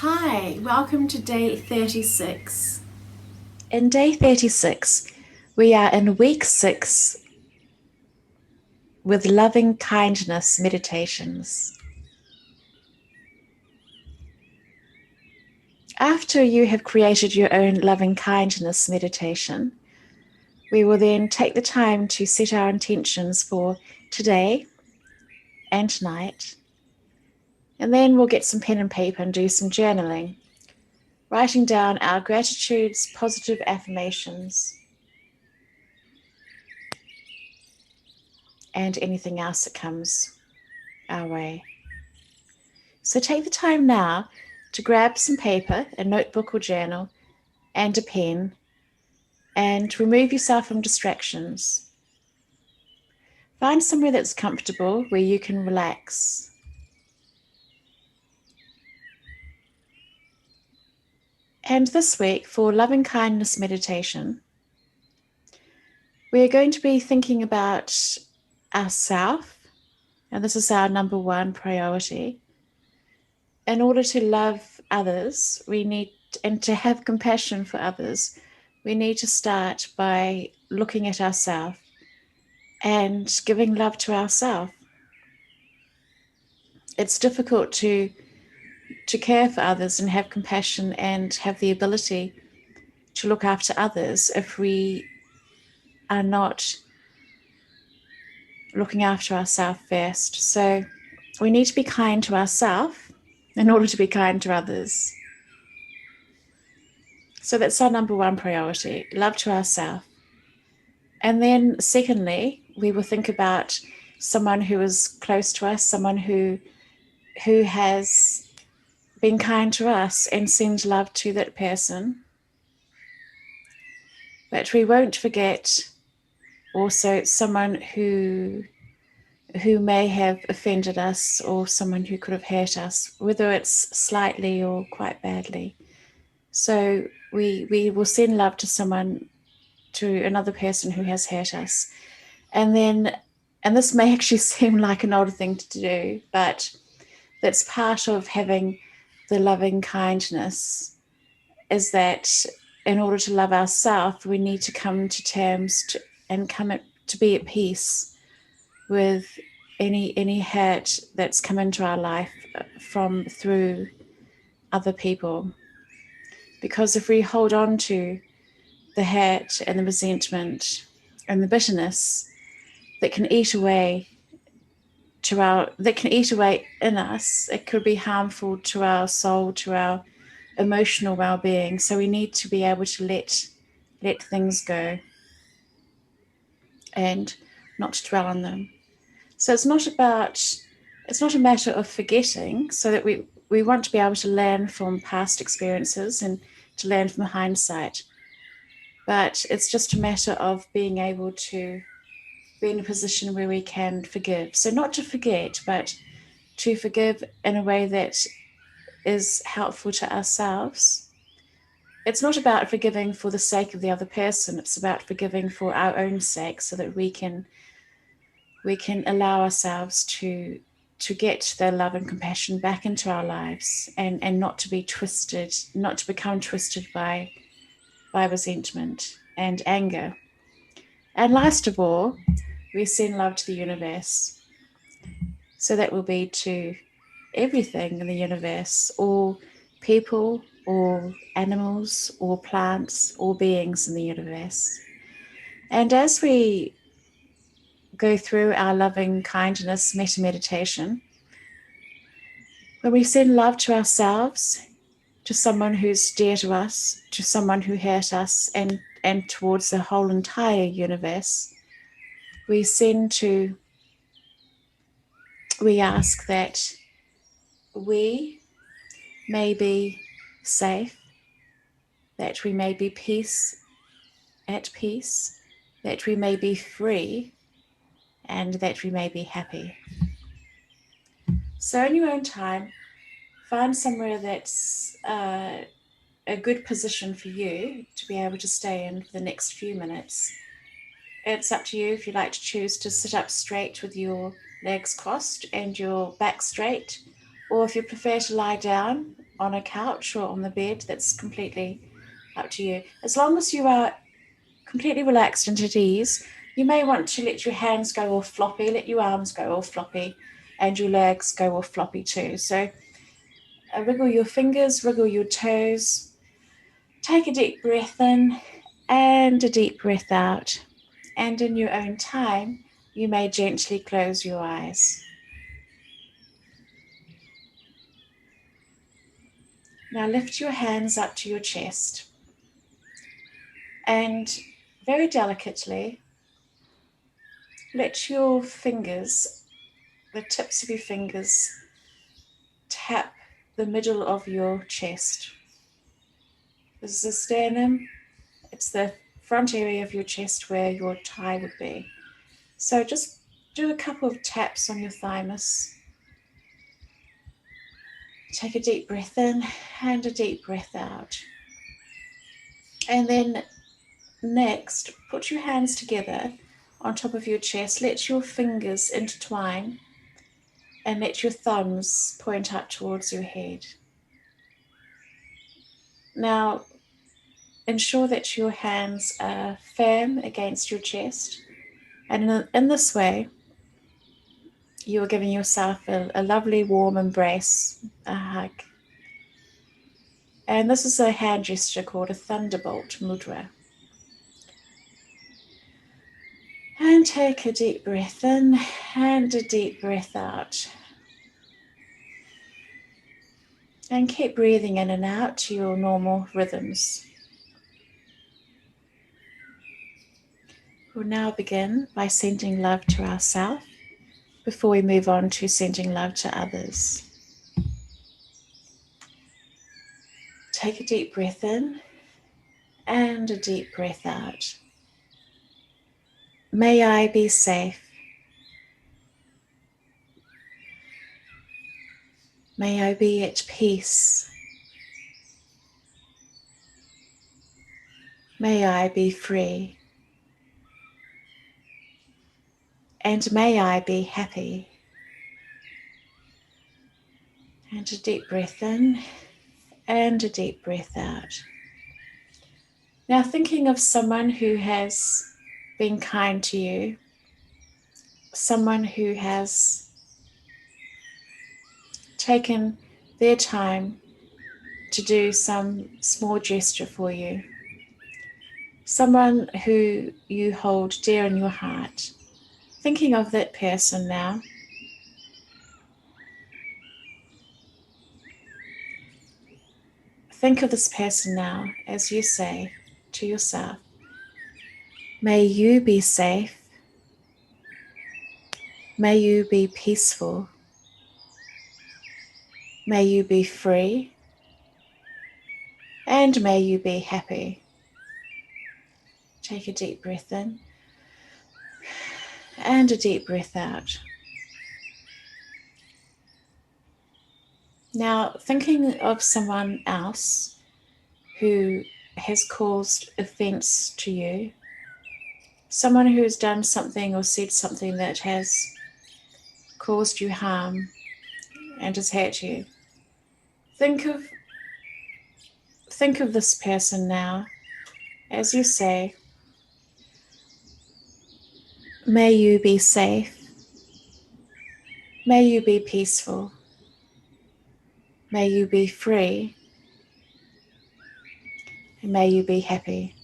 Hi, welcome to day 36. In day 36, we are in week 6 with loving kindness meditations. After you have created your own loving kindness meditation, we will then take the time to set our intentions for today and tonight. And then we'll get some pen and paper and do some journaling, writing down our gratitudes, positive affirmations, and anything else that comes our way. So take the time now to grab some paper, a notebook or journal, and a pen, and remove yourself from distractions. Find somewhere that's comfortable where you can relax. And this week, for loving kindness meditation, we are going to be thinking about ourself, and this is our number one priority. In order to love others, and to have compassion for others, we need to start by looking at ourselves and giving love to ourselves. It's difficult to care for others and have compassion and have the ability to look after others if we are not looking after ourselves first. So we need to be kind to ourselves in order to be kind to others. So that's our number one priority, love to ourselves. And then secondly, we will think about someone who is close to us, someone who has been kind to us, and send love to that person. But we won't forget also someone who may have offended us, or someone who could have hurt us, whether it's slightly or quite badly. So we will send love to someone, to another person who has hurt us. And this may actually seem like an odd thing to do, but that's part of having the loving kindness, is that in order to love ourselves, we need to come to terms and to be at peace with any hurt that's come into our life from through other people. Because if we hold on to the hurt and the resentment and the bitterness that can eat away in us, it could be harmful to our soul, to our emotional well-being. So we need to be able to let things go and not to dwell on them. So it's not a matter of forgetting, so that we want to be able to learn from past experiences and to learn from hindsight. But it's just a matter of being able to be in a position where we can forgive. So not to forget, but to forgive in a way that is helpful to ourselves. It's not about forgiving for the sake of the other person. It's about forgiving for our own sake, so that we can allow ourselves to get their love and compassion back into our lives, and not to be twisted, not to become twisted by resentment and anger. And last of all, we send love to the universe. So that will be to everything in the universe, all people, all animals, all plants, all beings in the universe. And as we go through our loving kindness metta meditation, when we send love to ourselves, to someone who's dear to us, to someone who hurt us, and towards the whole entire universe, we ask that we may be safe, that we may be at peace, that we may be free, and that we may be happy. So in your own time, find somewhere that's a good position for you to be able to stay in for the next few minutes. It's up to you if you like to choose to sit up straight with your legs crossed and your back straight, or if you prefer to lie down on a couch or on the bed. That's completely up to you. As long as you are completely relaxed and at ease, you may want to let your hands go all floppy, let your arms go all floppy, and your legs go all floppy too. So wriggle your fingers, wriggle your toes. Take a deep breath in and a deep breath out. And in your own time, you may gently close your eyes. Now lift your hands up to your chest and very delicately let your fingers, the tips of your fingers, tap the middle of your chest. This is the sternum. It's the front area of your chest where your thigh would be. So just do a couple of taps on your thymus. Take a deep breath in and a deep breath out. And then next, put your hands together on top of your chest. Let your fingers intertwine and let your thumbs point up towards your head. Now, ensure that your hands are firm against your chest. And in this way, you are giving yourself a lovely warm embrace, a hug. And this is a hand gesture called a thunderbolt mudra. And take a deep breath in and a deep breath out. And keep breathing in and out to your normal rhythms. We'll now begin by sending love to ourselves before we move on to sending love to others. Take a deep breath in and a deep breath out. May I be safe. May I be at peace. May I be free. And may I be happy. And a deep breath in and a deep breath out. Now thinking of someone who has been kind to you, someone who has taken their time to do some small gesture for you, someone who you hold dear in your heart. Thinking of that person now. Think of this person now as you say to yourself, may you be safe, may you be peaceful, may you be free, and may you be happy. Take a deep breath in and a deep breath out. Now, thinking of someone else who has caused offense to you, someone who has done something or said something that has caused you harm and has hurt you. Think of this person now as you say, may you be safe, may you be peaceful, may you be free, and may you be happy.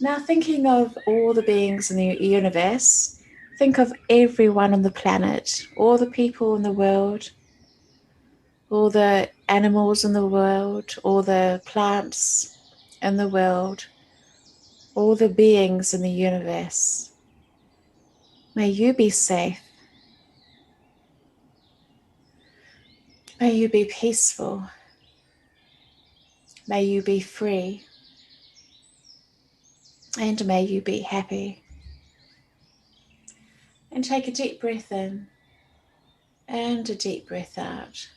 Now thinking of all the beings in the universe, think of everyone on the planet, all the people in the world, all the animals in the world, all the plants in the world, all the beings in the universe. May you be safe. May you be peaceful. May you be free. And may you be happy. And take a deep breath in and a deep breath out.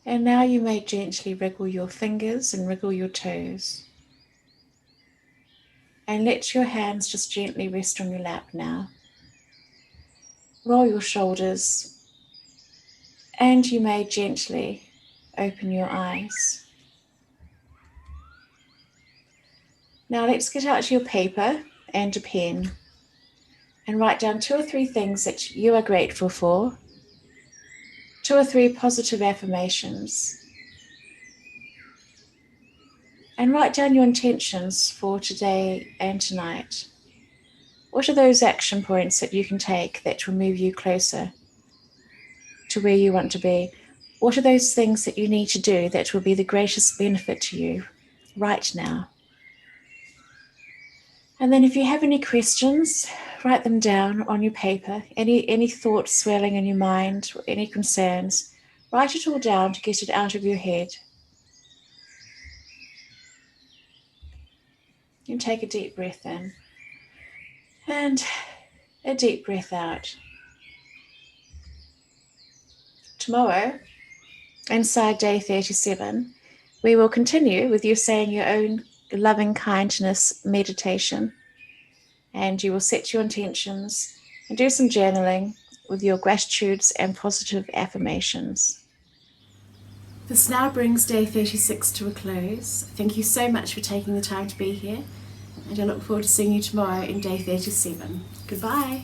And now you may gently wriggle your fingers and wriggle your toes. And let your hands just gently rest on your lap now. roll your shoulders, and you may gently open your eyes. Now let's get out your paper and a pen and write down 2 or 3 things that you are grateful for, 2 or 3 positive affirmations, and write down your intentions for today and tonight. What are those action points that you can take that will move you closer to where you want to be? What are those things that you need to do that will be the greatest benefit to you right now? And then if you have any questions, write them down on your paper. Any thoughts swirling in your mind, any concerns, write it all down to get it out of your head. You can take a deep breath in and a deep breath out. Tomorrow, inside day 37, we will continue with you saying your own loving kindness meditation, and you will set your intentions and do some journaling with your gratitudes and positive affirmations. This now brings day 36 to a close. Thank you so much for taking the time to be here, and I look forward to seeing you tomorrow in day 37. Goodbye.